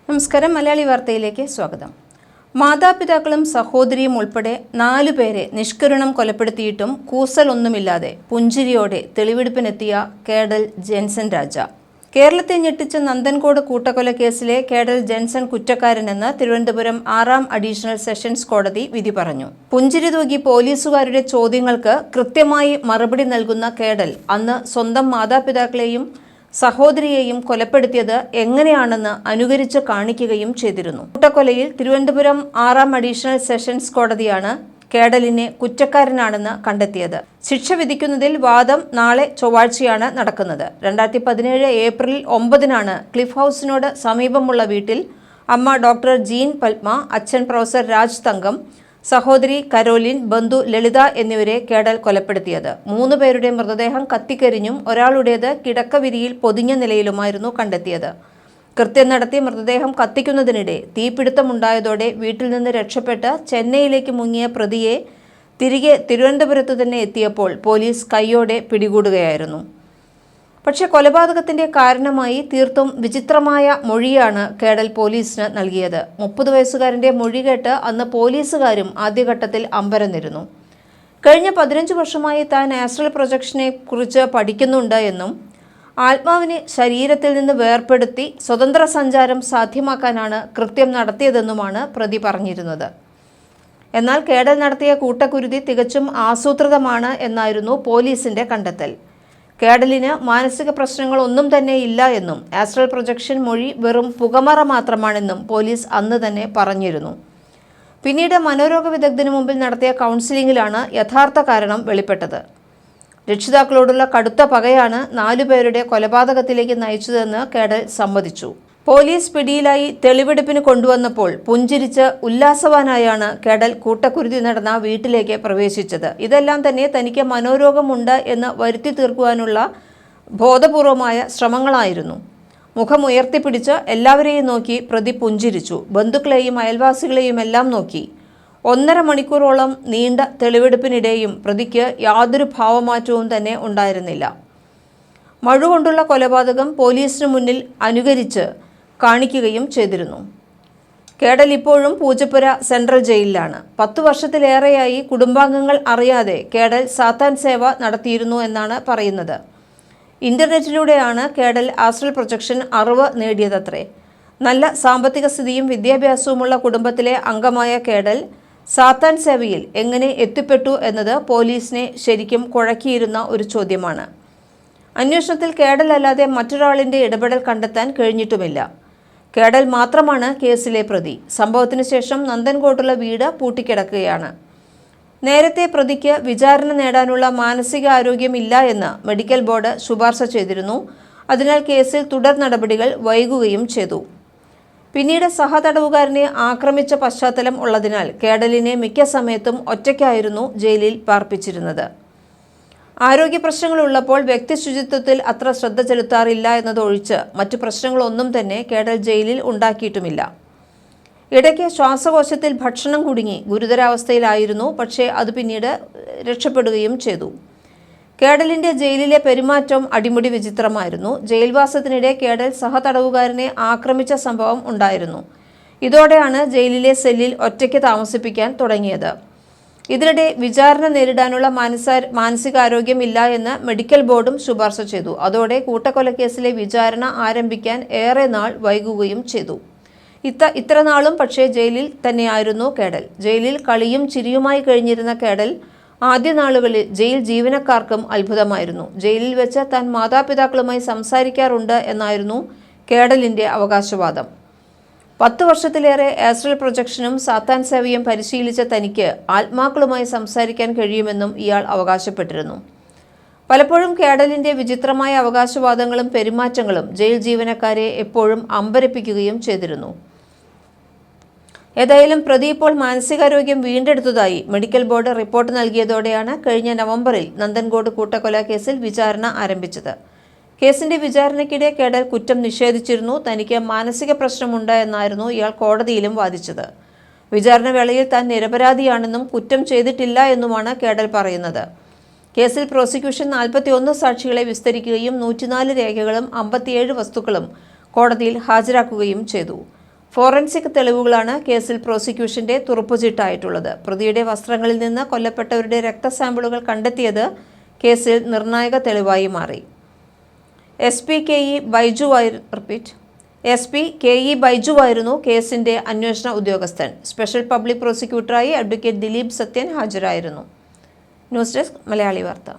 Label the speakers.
Speaker 1: നമസ്കാരം. മലയാളി വാർത്തയിലേക്ക് സ്വാഗതം. മാതാപിതാക്കളും സഹോദരിയും ഉൾപ്പെടെ 4 പേരെ നിഷ്കരുണം കൊലപ്പെടുത്തിയിട്ടും കൂസലൊന്നുമില്ലാതെ പുഞ്ചിരിയോടെ തെളിവെടുപ്പിനെത്തിയ കേഡൽ ജെൻസൺ രാജ. കേരളത്തെ ഞെട്ടിച്ച നന്ദൻകോട് കൂട്ടക്കൊല കേസിലെ കേഡൽ ജെൻസൺ കുറ്റക്കാരനെന്ന് തിരുവനന്തപുരം 6ാം അഡീഷണൽ സെഷൻസ് കോടതി വിധി പറഞ്ഞു. പുഞ്ചിരി തൂകി പോലീസുകാരുടെ ചോദ്യങ്ങൾക്ക് കൃത്യമായി മറുപടി നൽകുന്ന കേഡൽ അന്ന് സ്വന്തം മാതാപിതാക്കളെയും സഹോദരിയെയും കൊലപ്പെടുത്തിയത് എങ്ങനെയാണെന്ന് അനുകരിച്ച് കാണിക്കുകയും ചെയ്തിരുന്നു. കൂട്ടക്കൊലയിൽ തിരുവനന്തപുരം 6ാം അഡീഷണൽ സെഷൻസ് കോടതിയാണ് കേഡലിനെ കുറ്റക്കാരനാണെന്ന് കണ്ടെത്തിയത്. ശിക്ഷ വിധിക്കുന്നതിൽ വാദം നാളെ ചൊവ്വാഴ്ചയാണ് നടക്കുന്നത്. 2017 ഏപ്രിൽ 9-നാണ് ക്ലിഫ് ഹൗസിനോട് സമീപമുള്ള വീട്ടിൽ അമ്മ ഡോക്ടർ ജീൻ പത്മ, അച്ഛൻ പ്രൊഫസർ രാജ് തങ്കം, സഹോദരി കരോലിൻ, ബന്ധു ലളിത എന്നിവരെ കേഡൽ കൊലപ്പെടുത്തിയത്. 3 പേരുടെ മൃതദേഹം കത്തിക്കരിഞ്ഞും ഒരാളുടേത് കിടക്കവിരിയിൽ പൊതിഞ്ഞ നിലയിലുമായിരുന്നു കണ്ടെത്തിയത്. കൃത്യം നടത്തി മൃതദേഹം കത്തിക്കുന്നതിനിടെ തീപിടുത്തമുണ്ടായതോടെ വീട്ടിൽ നിന്ന് രക്ഷപ്പെട്ട് ചെന്നൈയിലേക്ക് മുങ്ങിയ പ്രതിയെ തിരികെ തിരുവനന്തപുരത്ത് തന്നെ എത്തിയപ്പോൾ പോലീസ് കൈയോടെ പിടികൂടുകയായിരുന്നു. പക്ഷേ കൊലപാതകത്തിന്റെ കാരണമായി തീർത്തും വിചിത്രമായ മൊഴിയാണ് കേഡൽ പോലീസിന് നൽകിയത്. 30 വയസ്സുകാരന്റെ മൊഴി കേട്ട് അന്ന് പോലീസുകാരും ആദ്യഘട്ടത്തിൽ അമ്പരന്നിരുന്നു. കഴിഞ്ഞ 15 വർഷമായി താൻ ആസ്ട്രൽ പ്രൊജക്ഷനെ കുറിച്ച് പഠിക്കുന്നുണ്ട് എന്നും ആത്മാവിനെ ശരീരത്തിൽ നിന്ന് വേർപെടുത്തി സ്വതന്ത്ര സഞ്ചാരം സാധ്യമാക്കാനാണ് കൃത്യം നടത്തിയതെന്നുമാണ് പ്രതി പറഞ്ഞിരുന്നത്. എന്നാൽ കേഡൽ നടത്തിയ കൂട്ടക്കുരുതി തികച്ചും ആസൂത്രിതമാണ് എന്നായിരുന്നു പോലീസിന്റെ കണ്ടെത്തൽ. കേഡലിന് മാനസിക പ്രശ്നങ്ങളൊന്നും തന്നെ ഇല്ല എന്നും ആസ്ട്രൽ പ്രൊജക്ഷൻ മൊഴി വെറും പുകമറ മാത്രമാണെന്നും പോലീസ് അന്ന് തന്നെ പറഞ്ഞിരുന്നു. പിന്നീട് മനോരോഗ വിദഗ്ധന് മുമ്പിൽ നടത്തിയ കൗൺസിലിംഗിലാണ് യഥാർത്ഥ കാരണം വെളിപ്പെട്ടത്. രക്ഷിതാക്കളോടുള്ള കടുത്ത പകയാണ് 4 പേരുടെ കൊലപാതകത്തിലേക്ക് നയിച്ചതെന്ന് കേഡൽ സമ്മതിച്ചു. പോലീസ് പിടിയിലായി തെളിവെടുപ്പിന് കൊണ്ടുവന്നപ്പോൾ പുഞ്ചിരിച്ച് ഉല്ലാസവാനായാണ് കേഡൽ കൂട്ടക്കുരുതി നടന്ന വീട്ടിലേക്ക് പ്രവേശിച്ചത്. ഇതെല്ലാം തന്നെ തനിക്ക് മനോരോഗമുണ്ട് എന്ന് വരുത്തി തീർക്കുവാനുള്ള ബോധപൂർവമായ ശ്രമങ്ങളായിരുന്നു. മുഖം ഉയർത്തിപ്പിടിച്ച് എല്ലാവരെയും നോക്കി പ്രതി പുഞ്ചിരിച്ചു. ബന്ധുക്കളെയും അയൽവാസികളെയും എല്ലാം നോക്കി. 1.5 മണിക്കൂറോളം നീണ്ട തെളിവെടുപ്പിനിടെയും പ്രതിക്ക് യാതൊരു ഭാവമാറ്റവും തന്നെ ഉണ്ടായിരുന്നില്ല. മഴ കൊണ്ടുള്ള കൊലപാതകം പോലീസിന് മുന്നിൽ അനുകരിച്ച് കാണിക്കുകയും ചെയ്തിരുന്നു. കേഡൽ ഇപ്പോഴും പൂജപ്പുര സെൻട്രൽ ജയിലിലാണ്. 10 വർഷത്തിലേറെയായി കുടുംബാംഗങ്ങൾ അറിയാതെ കേഡൽ സാത്താൻ സേവ നടത്തിയിരുന്നു എന്നാണ് പറയുന്നത്. ഇന്റർനെറ്റിലൂടെയാണ് കേഡൽ ആസ്ട്രൽ പ്രൊജക്ഷൻ അറിവ് നേടിയതത്രേ. നല്ല സാമ്പത്തിക സ്ഥിതിയും വിദ്യാഭ്യാസവുമുള്ള കുടുംബത്തിലെ അംഗമായ കേഡൽ സാത്താൻ സേവയിൽ എങ്ങനെ എത്തിപ്പെട്ടു എന്നത് പോലീസിനെ ശരിക്കും കുഴക്കിയിരുന്ന ഒരു ചോദ്യമാണ്. അന്വേഷണത്തിൽ കേഡൽ അല്ലാതെ മറ്റൊരാളിൻ്റെ ഇടപെടൽ കണ്ടെത്താൻ കഴിഞ്ഞിട്ടുമില്ല. കേഡൽ മാത്രമാണ് കേസിലെ പ്രതി. സംഭവത്തിന് ശേഷം നന്ദൻകോട്ടുള്ള വീട് പൂട്ടിക്കിടക്കുകയാണ്. നേരത്തെ പ്രതിക്ക് വിചാരണ നേടാനുള്ള മാനസികാരോഗ്യം ഇല്ല എന്ന് മെഡിക്കൽ ബോർഡ് ശുപാർശ ചെയ്തിരുന്നു. അതിനാൽ കേസിൽ തുടർ നടപടികൾ വൈകുകയും ചെയ്തു. പിന്നീട് സഹതടവുകാരനെ ആക്രമിച്ച പശ്ചാത്തലം ഉള്ളതിനാൽ കേഡലിനെ മിക്ക സമയത്തും ഒറ്റയ്ക്കായിരുന്നു ജയിലിൽ പാർപ്പിച്ചിരുന്നത്. ആരോഗ്യ പ്രശ്നങ്ങളുള്ളപ്പോൾ വ്യക്തി ശുചിത്വത്തിൽ അത്ര ശ്രദ്ധ ചെലുത്താറില്ല എന്നതൊഴിച്ച് മറ്റു പ്രശ്നങ്ങളൊന്നും തന്നെ കേഡൽ ജയിലിൽ ഉണ്ടാക്കിയിട്ടുമില്ല. ഇടയ്ക്ക് ശ്വാസകോശത്തിൽ ഭക്ഷണം കുടുങ്ങി ഗുരുതരാവസ്ഥയിലായിരുന്നു. പക്ഷേ അത് പിന്നീട് രക്ഷപ്പെടുകയും ചെയ്തു. കേഡലിൻ്റെ ജയിലിലെ പെരുമാറ്റം അടിമുടി വിചിത്രമായിരുന്നു. ജയിൽവാസത്തിനിടെ കേഡൽ സഹതടവുകാരനെ ആക്രമിച്ച സംഭവം ഉണ്ടായിരുന്നു. ഇതോടെയാണ് ജയിലിലെ സെല്ലിൽ ഒറ്റയ്ക്ക് താമസിപ്പിക്കാൻ തുടങ്ങിയത്. ഇതിനിടെ വിചാരണ നേരിടാനുള്ള മാനസികാരോഗ്യം ഇല്ല എന്ന് മെഡിക്കൽ ബോർഡും ശുപാർശ ചെയ്തു. അതോടെ കൂട്ടക്കൊലക്കേസിലെ വിചാരണ ആരംഭിക്കാൻ ഏറെ നാൾ വൈകുകയും ചെയ്തു. ഇത്ര നാളും പക്ഷേ ജയിലിൽ തന്നെയായിരുന്നു കേഡൽ. ജയിലിൽ കളിയും ചിരിയുമായി കഴിഞ്ഞിരുന്ന കേഡൽ ആദ്യ നാളുകളിൽ ജയിൽ ജീവനക്കാർക്കും അത്ഭുതമായിരുന്നു. ജയിലിൽ വെച്ച് താൻ മാതാപിതാക്കളുമായി സംസാരിക്കാറുണ്ട് എന്നായിരുന്നു കേഡലിൻ്റെ അവകാശവാദം. 10 വർഷത്തിലേറെ ആസ്ട്രൽ പ്രൊജക്ഷനും സാത്താൻ സേവയും പരിശീലിച്ച തനിക്ക് ആത്മാക്കളുമായി സംസാരിക്കാൻ കഴിയുമെന്നും ഇയാൾ അവകാശപ്പെട്ടിരുന്നു. പലപ്പോഴും കേഡലിൻ്റെ വിചിത്രമായ അവകാശവാദങ്ങളും പെരുമാറ്റങ്ങളും ജയിൽ ജീവനക്കാരെ എപ്പോഴും അമ്പരപ്പിക്കുകയും ചെയ്തിരുന്നു. ഏതായാലും പ്രതി ഇപ്പോൾ മാനസികാരോഗ്യം വീണ്ടെടുത്തതായി മെഡിക്കൽ ബോർഡ് റിപ്പോർട്ട് നൽകിയതോടെയാണ് കഴിഞ്ഞ നവംബറിൽ നന്ദൻകോട് കൂട്ടക്കൊല കേസിൽ വിചാരണ ആരംഭിച്ചത്. കേസിന്റെ വിചാരണയ്ക്കിടെ കേഡൽ കുറ്റം നിഷേധിച്ചിരുന്നു. തനിക്ക് മാനസിക പ്രശ്നമുണ്ട് എന്നായിരുന്നു ഇയാൾ കോടതിയിലും വാദിച്ചത്. വിചാരണ വേളയിൽ താൻ നിരപരാധിയാണെന്നും കുറ്റം ചെയ്തിട്ടില്ല എന്നുമാണ് കേഡൽ പറയുന്നത്. കേസിൽ പ്രോസിക്യൂഷൻ 41 സാക്ഷികളെ വിസ്തരിക്കുകയും 104 രേഖകളും 57 വസ്തുക്കളും കോടതിയിൽ ഹാജരാക്കുകയും ചെയ്തു. ഫോറൻസിക് തെളിവുകളാണ് കേസിൽ പ്രോസിക്യൂഷന്റെ തുറുപ്പുചീട്ടായിട്ടുള്ളത്. പ്രതിയുടെ വസ്ത്രങ്ങളിൽ നിന്ന് കൊല്ലപ്പെട്ടവരുടെ രക്തസാമ്പിളുകൾ കണ്ടെത്തിയത് കേസിൽ നിർണായക തെളിവായി മാറി. എസ് പി കെ ഇ ബൈജുവായിരുന്നു കേസിന്റെ അന്വേഷണ ഉദ്യോഗസ്ഥൻ. സ്പെഷ്യൽ പബ്ലിക് പ്രോസിക്യൂട്ടറായി അഡ്വക്കേറ്റ് ദിലീപ് സത്യൻ ഹാജരായിരുന്നു. ന്യൂസ് ഡെസ്ക് മലയാളി വാർത്ത.